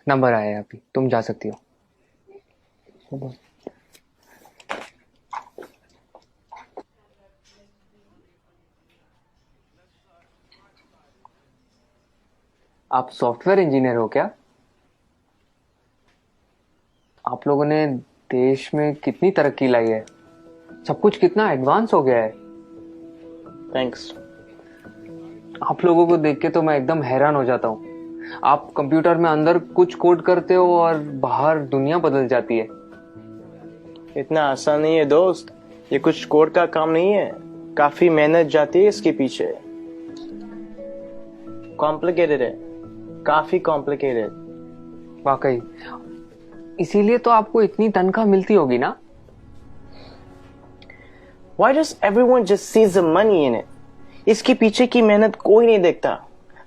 Number आया है अभी, तुम जा सकती हो। आप सॉफ्टवेयर इंजीनियर हो क्या? आप लोगों ने देश में कितनी तरक्की लाई है, सब कुछ कितना एडवांस हो गया है। थैंक्स। आप लोगों को देख के तो मैं एकदम हैरान हो जाता हूँ। आप कंप्यूटर में अंदर कुछ कोड करते हो और बाहर दुनिया बदल जाती है। इतना आसान नहीं है दोस्त, ये कुछ कोड का काम नहीं है, काफी मेहनत जाती है इसके पीछे। कॉम्प्लिकेटेड है, काफी कॉम्प्लिकेटेड। वाकई, इसीलिए तो आपको इतनी तनख्वाह मिलती होगी ना। Why does everyone just sees the money in it? इसके पीछे की मेहनत कोई नहीं देखता।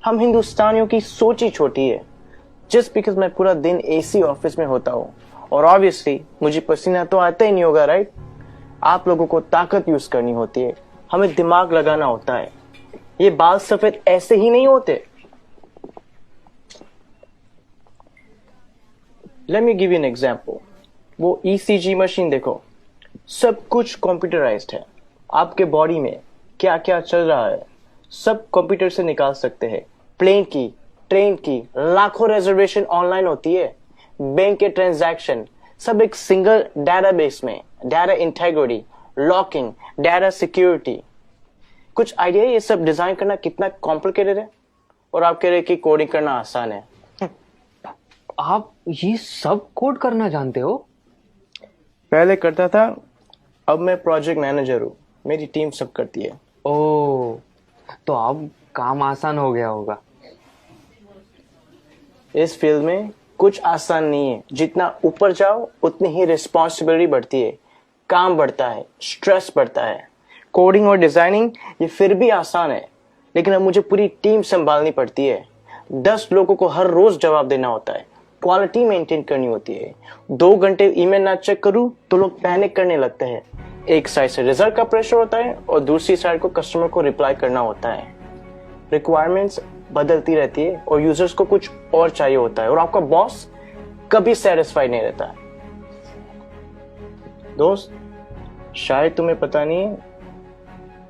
हम हिंदुस्तानियों की सोच ही छोटी है। जस्ट बिकॉज मैं पूरा दिन एसी ऑफिस में होता हूँ और ऑब्वियसली मुझे पसीना तो आता ही नहीं होगा, राइट? आप लोगों को ताकत यूज करनी होती है, हमें दिमाग लगाना होता है। ये बाल सफेद ऐसे ही नहीं होते। Let me give you an example. वो ईसीजी मशीन देखो, सब कुछ कंप्यूटराइज्ड है। आपके बॉडी में क्या क्या चल रहा है सब कंप्यूटर से निकाल सकते हैं। प्लेन की, ट्रेन की, लाखों रिजर्वेशन ऑनलाइन होती है। बैंक के ट्रांजैक्शन सब एक सिंगल डेटाबेस में। Data integrity, locking, data security. कुछ आइडिया ये सब डिजाइन करना कितना कॉम्प्लिकेटेड है? और आप कह रहे कि कोडिंग करना आसान है। आप ये सब कोड करना जानते हो? पहले करता था, अब मैं प्रोजेक्ट मैनेजर हूँ, मेरी टीम सब करती है। ओह, तो अब काम आसान हो गया होगा। इस फील्ड में कुछ आसान नहीं है। जितना ऊपर जाओ उतनी ही रिस्पॉन्सिबिलिटी बढ़ती है, काम बढ़ता है, स्ट्रेस बढ़ता है। कोडिंग और डिजाइनिंग ये फिर भी आसान है, लेकिन अब मुझे पूरी टीम संभालनी पड़ती है। 10 लोगों को हर रोज जवाब देना होता है, क्वालिटी मेंटेन करनी होती है। 2 घंटे ईमेल ना चेक करूं तो लोग पैनिक करने लगते हैं। एक साइड से रिजल्ट का प्रेशर होता है और दूसरी साइड को कस्टमर को रिप्लाई करना होता है। रिक्वायरमेंट्स बदलती रहती है और यूजर्स को कुछ और चाहिए होता है, और आपका बॉस कभी सेटिस्फाइड नहीं रहता है। दोस्त, शायद तुम्हें पता नहीं है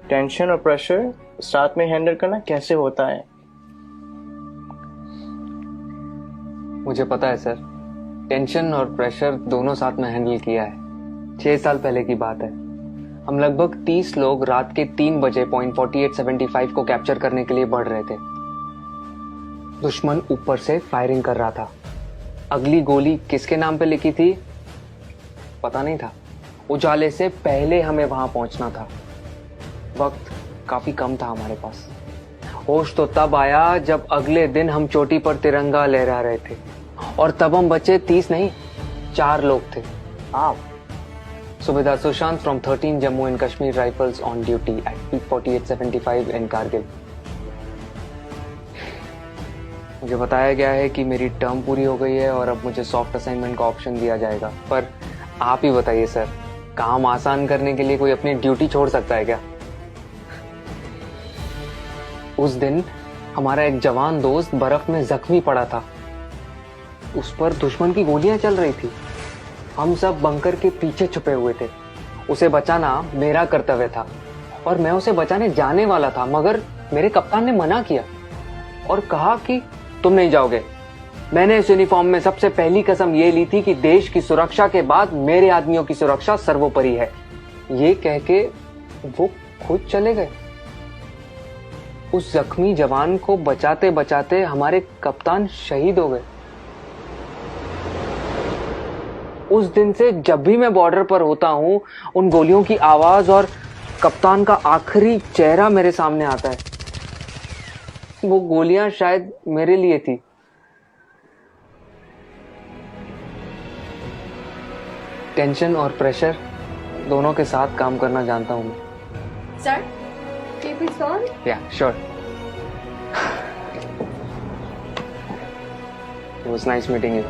टेंशन और प्रेशर साथ में हैंडल करना कैसे होता है। मुझे पता है सर, टेंशन और प्रेशर दोनों साथ में हैंडल किया है। 6 साल पहले की बात है। हम लगभग 30 लोग रात के 3 बजे पॉइंट 4875 को कैप्चर करने के लिए बढ़ रहे थे। दुश्मन ऊपर से फायरिंग कर रहा था। अगली गोली किसके नाम पे लिखी थी पता नहीं था। उजाले से पहले हमें वहां पहुंचना था। वक्त काफी कम था हमारे पास। होश तो तब आया जब अगले दिन हम चोटी पर तिरंगा लहरा रहे थे, और तब हम बचे 30 नहीं, 4 लोग थे। आप subedar Sushant from 13 Jammu and Kashmir rifles on duty at peak 4875 in Kargil. मुझे बताया गया है कि मेरी टर्म पूरी हो गई है और अब मुझे सॉफ्ट असाइनमेंट का ऑप्शन दिया जाएगा। पर आप ही बताइए सर, काम आसान करने के लिए कोई अपनी ड्यूटी छोड़ सकता है क्या? उस दिन हमारा एक जवान दोस्त बर्फ में जख्मी पड़ा था। उस पर दुश्मन की गोलियां चल रही थी। हम सब बंकर के पीछे छुपे हुए थे। उसे बचाना मेरा कर्तव्य था और मैं उसे बचाने जाने वाला था, मगर मेरे कप्तान ने मना किया और कहा कि तुम नहीं जाओगे। मैंने इस यूनिफॉर्म में सबसे पहली कसम ये ली थी कि देश की सुरक्षा के बाद मेरे आदमियों की सुरक्षा सर्वोपरि है। ये कह के वो खुद चले गए। उस जख्मी जवान को बचाते बचाते हमारे कप्तान शहीद हो गए। उस दिन से जब भी मैं बॉर्डर पर होता हूं, उन गोलियों की आवाज और कप्तान का आखिरी चेहरा मेरे सामने आता है। वो गोलियां शायद मेरे लिए थी। टेंशन और प्रेशर दोनों के साथ काम करना जानता हूं मैं। Sir, can you please go on? Yeah, sure. It was nice meeting you.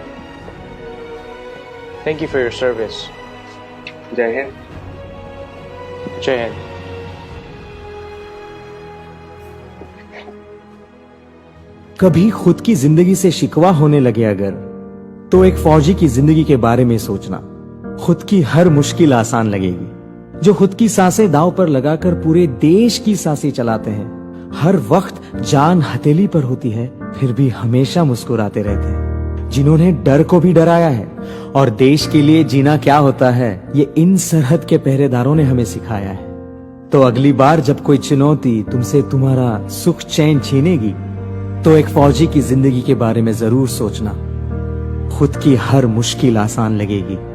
Thank you for your service. जय हिंद। जय हिंद। कभी खुद की जिंदगी से शिकवा होने लगे अगर, तो एक फौजी की जिंदगी के बारे में सोचना। खुद की हर मुश्किल आसान लगेगी। जो खुद की सांसें दांव पर लगाकर पूरे देश की सांसें चलाते हैं, हर वक्त जान हथेली पर होती है, फिर भी हमेशा मुस्कुराते रहते हैं। जिन्होंने डर को भी डराया है और देश के लिए जीना क्या होता है, ये इन सरहद के पहरेदारों ने हमें सिखाया है। तो अगली बार जब कोई चुनौती तुमसे तुम्हारा सुख चैन छीनेगी, तो एक फौजी की जिंदगी के बारे में जरूर सोचना। खुद की हर मुश्किल आसान लगेगी।